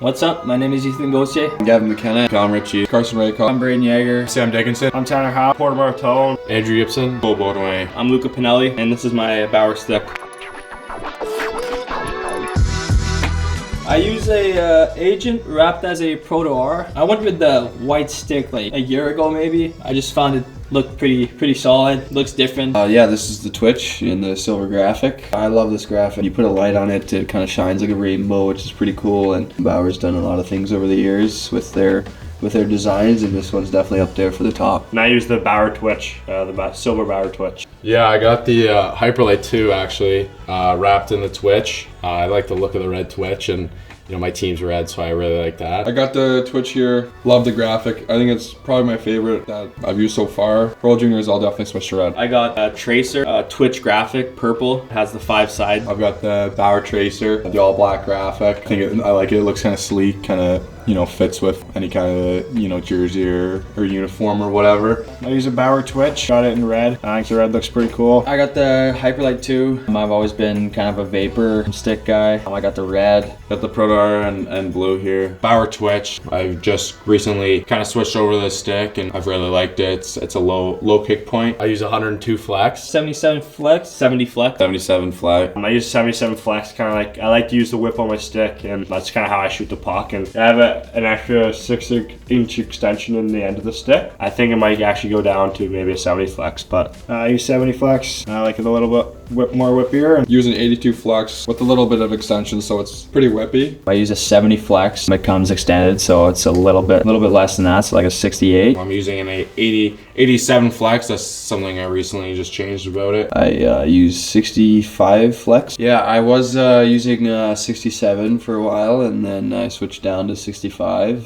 What's up? My name is Ethan Gauthier. I'm Gavin McKenna, Tom Ritchie, Carson Raycott. I'm Braden Yeager. Sam Dickinson. I'm Tanner Howe. Porter Martone. Andrew Gibson. Bo Bodway. I'm Luca Pinelli, and this is my Bauer stick. I use a Agent wrapped as a Proto R. I went with the white stick like a year ago maybe. I just found it looked pretty solid. Looks different. Yeah, this is the Twitch in the silver graphic. I love this graphic. You put a light on it, it kind of shines like a rainbow, which is pretty cool. And Bauer's done a lot of things over the years with their designs, and this one's definitely up there for the top. And I use the Bauer Twitch, the silver Bauer Twitch. Yeah, I got the Hyperlight 2 actually wrapped in the Twitch. I like the look of the red Twitch, and my team's red, so I really like that. I got the Twitch here. Love the graphic. I think it's probably my favorite that I've used so far. Pro Juniors, I'll definitely switch to red. I got a Tracer, Twitch graphic, purple. It has the 5 sides. I've got the Bauer Tracer, the all black graphic. I like it. It looks kind of sleek, kind of fits with any kind of jersey or uniform or whatever. I use a Bauer Twitch. Got it in red. I think the red looks pretty cool. I got the Hyperlight 2. I've always been kind of a vapor stick guy. I got the red. Got the Proto R and blue here. Bauer Twitch. I've just recently kind of switched over to the stick, and I've really liked it. It's a low kick point. I use 102 flex. 77 flex, 70 flex. 77 flex. I use 77 flex. I like to use the whip on my stick, and that's kind of how I shoot the puck. And I have an extra 6-inch extension in the end of the stick. I think it might actually go down to maybe a 70 flex, but I use 70 flex. I like it a little bit more whippier. Use an 82 flex with a little bit of extension, so it's pretty whippy. I use a 70 flex. It comes extended, so it's a little bit less than that, so like a 68. I'm using an 87 flex. That's something I recently just changed about it. I use 65 flex. Yeah, I was using 67 for a while, and then I switched down to 65.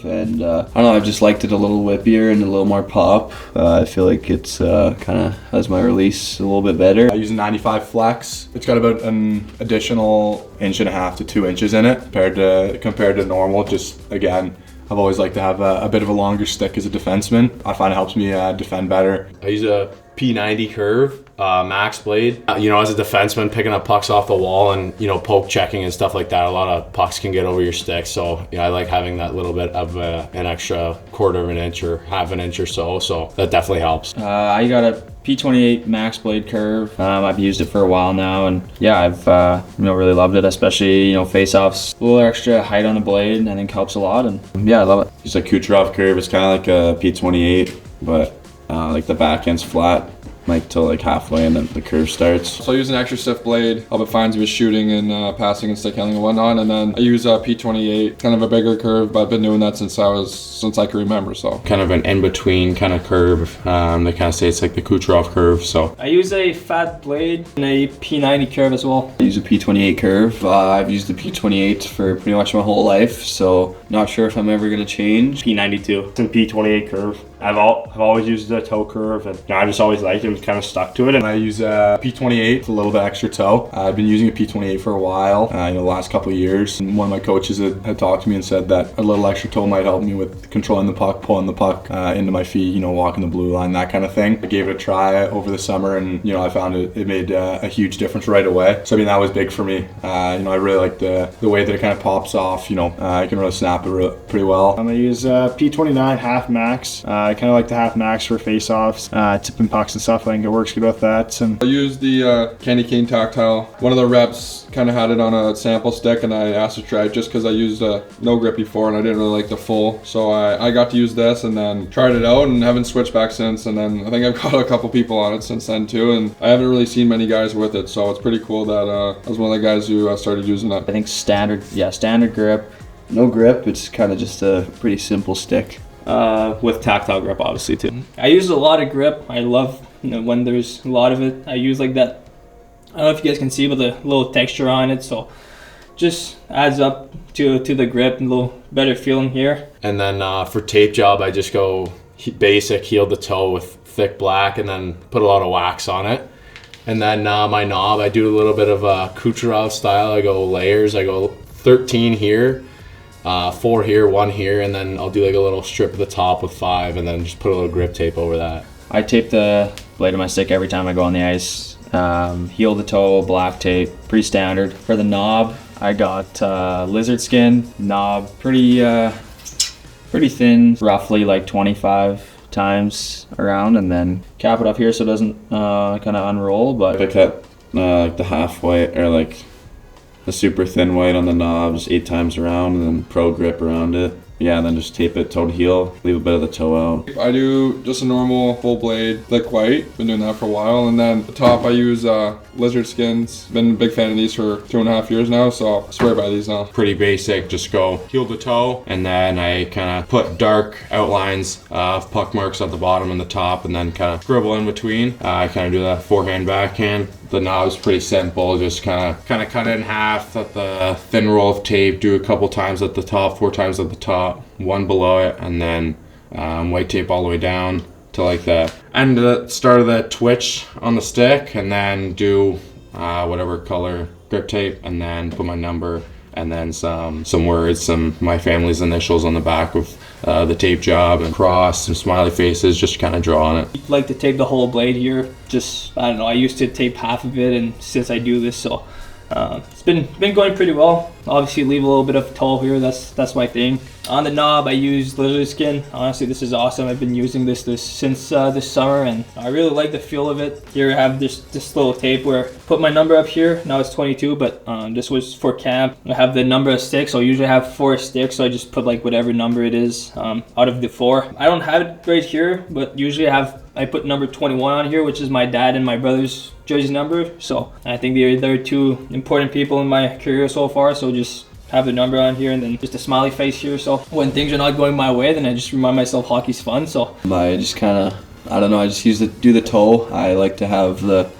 And I don't know, I've just liked it a little whippier and a little more pop. I feel like it's kind of has my release a little bit better. I use a 95 flex. It's got about an additional 1.5 to 2 inches in it compared to normal. Just again, I've always liked to have a bit of a longer stick as a defenseman. I find it helps me defend better. I use a P90 curve, max blade. As a defenseman, picking up pucks off the wall and, poke checking and stuff like that, a lot of pucks can get over your stick. So, I like having that little bit of an extra 1/4 of an inch or 1/2 inch or so that definitely helps. I got a P28 max blade curve. I've used it for a while now, and yeah, I've really loved it, especially face-offs. A little extra height on the blade I think helps a lot, and yeah, I love it. Use a Kucherov curve. It's kind of like a P28, but like the back end's flat, like till like halfway, and then the curve starts. So I use an extra stiff blade. Help it finds me with shooting and passing and stick handling and whatnot. And then I use a P28, kind of a bigger curve, but I've been doing that since I can remember. So kind of an in-between kind of curve. They kind of say it's like the Kucherov curve. So I use a fat blade and a P90 curve as well. I use a P28 curve. I've used the P28 for pretty much my whole life, so not sure if I'm ever gonna change. P92 and P28 curve. I've always used the toe curve, and I just always liked it and kind of stuck to it. And I use a P28 with a little bit extra toe. I've been using a P28 for a while, the last couple of years. And one of my coaches had talked to me and said that a little extra toe might help me with controlling the puck, pulling the puck into my feet, walking the blue line, that kind of thing. I gave it a try over the summer, and I found it made a huge difference right away. So that was big for me. I really like the way that it kind of pops off. I can really snap it pretty well. I'm gonna use P29 half max. I kind of like the half max for face-offs, tipping pucks and stuff. I think it works good with that. And I used the Candy Cane Tactile. One of the reps kind of had it on a sample stick, and I asked to try it just because I used no grip before and I didn't really like the full. So I got to use this and then tried it out and haven't switched back since. And then I think I've got a couple people on it since then too, and I haven't really seen many guys with it. So it's pretty cool that I was one of the guys who started using it. I think standard grip. No grip, it's kind of just a pretty simple stick. With tactile grip obviously too. I use a lot of grip. I love when there's a lot of it. I use like that, I don't know if you guys can see, but the little texture on it, so just adds up to the grip and a little better feeling here. And then for tape job, I just go basic heel to toe with thick black and then put a lot of wax on it. And then my knob, I do a little bit of a Kucherov style. I go layers. I go 13 here, 4 here, 1 here, and then I'll do like a little strip at the top with 5, and then just put a little grip tape over that. I tape the blade of my stick every time I go on the ice. Heel to toe, black tape, pretty standard. For the knob, I got lizard skin, knob, pretty thin, roughly like 25 times around, and then cap it up here so it doesn't kind of unroll. But I cut like the half white or like the super thin white on the knobs 8 times around, and then pro grip around it. Yeah, and then just tape it toe to heel, leave a bit of the toe out. I do just a normal full blade thick white. Been doing that for a while, and then the top I use lizard skins. Been a big fan of these for 2.5 years now, so I swear by these now. Pretty basic, just go heel to toe, and then I kind of put dark outlines of puck marks at the bottom and the top, and then kind of scribble in between. I kind of do that forehand, backhand. The knob's pretty simple, just kind of cut it in half at the thin roll of tape, do a couple times at the top, 4 times at the top, 1 below it, and then white tape all the way down to like the end of the start of the twitch on the stick, and then do whatever color grip tape, and then put my number and then some words, my family's initials on the back of the tape job, and cross, some smiley faces, just kind of draw on it. I like to tape the whole blade here. Just, I don't know, I used to tape half of it, and since I do this, so it's been going pretty well. Obviously leave a little bit of toe here, that's my thing. On the knob I use lizard skin. Honestly, this is awesome. I've been using this since this summer, and I really like the feel of it. Here I have this little tape where I put my number up here. Now it's 22, but this was for camp. I have the number of sticks, so I usually have 4 sticks, so I just put like whatever number it is out of the 4. I don't have it right here, but usually I put number 21 on here, which is my dad and my brother's jersey number. So I think they're 2 important people in my career so far, so just have the number on here and then just a smiley face here. So when things are not going my way, then I just remind myself hockey's fun. So I just kind of, I don't know, I just do the toe. I like to have the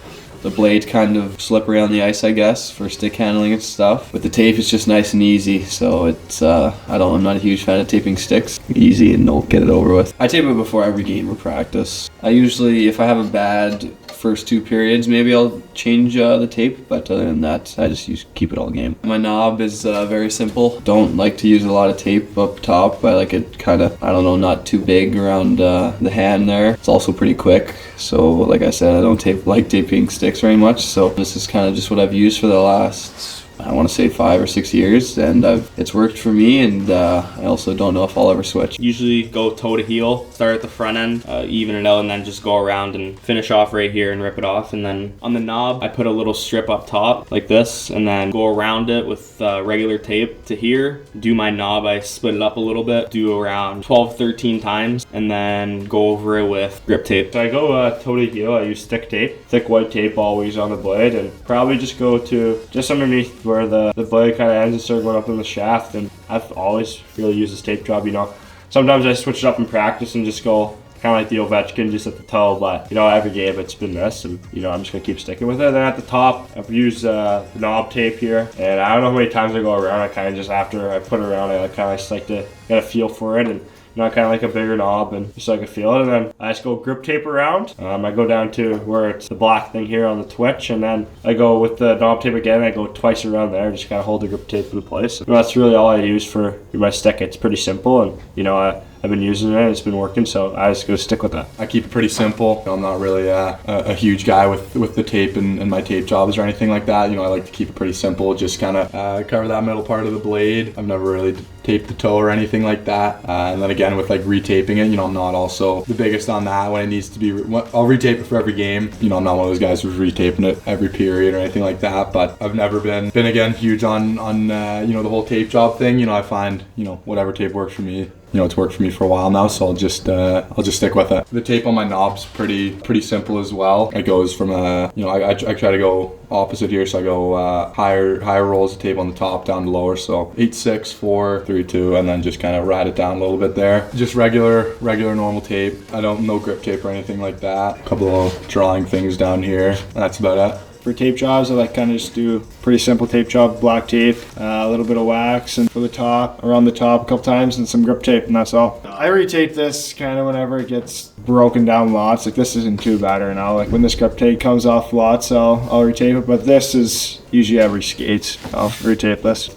blade kind of slippery on the ice, I guess, for stick handling and stuff. With the tape, it's just nice and easy. So it's I'm not a huge fan of taping sticks. Easy and don't get it over with. I tape it before every game or practice. I usually, if I have a bad first 2 periods, maybe I'll change the tape, but other than that, I just keep it all game. My knob is very simple. Don't like to use a lot of tape up top. I like it kind of, I don't know, not too big around the hand there. It's also pretty quick. So like I said, I don't like taping sticks very much. So this is kind of just what I've used for the last, I want to say 5 or 6 years, and it's worked for me, and I also don't know if I'll ever switch. Usually go toe to heel, start at the front end, even it out, and then just go around and finish off right here and rip it off. And then on the knob, I put a little strip up top like this, and then go around it with regular tape to here. Do my knob, I split it up a little bit, do around 12-13 times, and then go over it with grip tape. So I go toe to heel, I use stick tape, thick white tape always on the blade, and probably just go to just underneath where the blade kind of ends and start going up in the shaft. And I've always really used this tape job, you know. Sometimes I switch it up in practice and just go kind of like the Ovechkin, just at the toe, but you know, every game it's been this, and you know, I'm just gonna keep sticking with it. And then at the top, I've used knob tape here, and I don't know how many times I go around. I kind of just, after I put it around, I kind of just like to get a feel for it, and you know, I kind of like a bigger knob and just so I can feel it. And then I just go grip tape around. I go down to where it's the black thing here on the twitch, and then I go with the knob tape again. I go twice around there, just kind of hold the grip tape in place. You know, that's really all I use for my stick. It's pretty simple, and you know, I've been using it and it's been working, so I just go stick with that. I keep it pretty simple. I'm not really a huge guy with the tape and my tape jobs or anything like that. You know, I like to keep it pretty simple, just kind of cover that middle part of the blade. I've never really taped the toe or anything like that. And then again, with like retaping it, you know, I'm not also the biggest on that when it needs to be. I'll retape it for every game. You know, I'm not one of those guys who's retaping it every period or anything like that. But I've never been again huge on you know, the whole tape job thing. You know, I find, you know, whatever tape works for me. You know, it's worked for me for a while now, so I'll just stick with it. The tape on my knob's pretty simple as well. It goes from you know, I try to go opposite here, so I go higher rolls of tape on the top down to lower, so 8, 6, 4, 3, 2, and then just kind of ride it down a little bit there. Just regular normal tape. I don't, no grip tape or anything like that. A couple of drawing things down here. That's about it. For tape jobs, I like kind of just do pretty simple tape job, black tape, a little bit of wax, and for the top, around the top a couple times, and some grip tape, and that's all. I retape this kind of whenever it gets broken down lots. Like, this isn't too bad right now. Like, when this grip tape comes off lots, I'll retape it, but this is usually every skate. I'll retape this.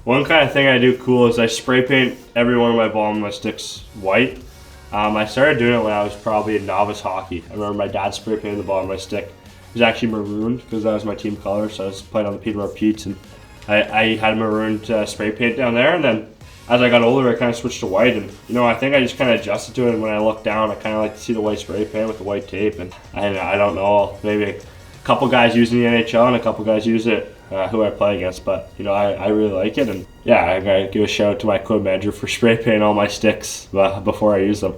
One kind of thing I do cool is I spray paint every one of my ball and my sticks white. I started doing it when I was probably in novice hockey. I remember my dad spray painted the ball on my stick. It was actually maroon because that was my team color, so I was playing on the Peterborough Petes, and I had marooned spray paint down there, and then as I got older, I kind of switched to white, and I think I just kind of adjusted to it. And when I look down, I kind of like to see the white spray paint with the white tape, and I don't know, maybe a couple guys using the NHL and a couple guys use it who I play against, but I really like it, and yeah, I gotta give a shout out to my equipment manager for spray painting all my sticks before I use them.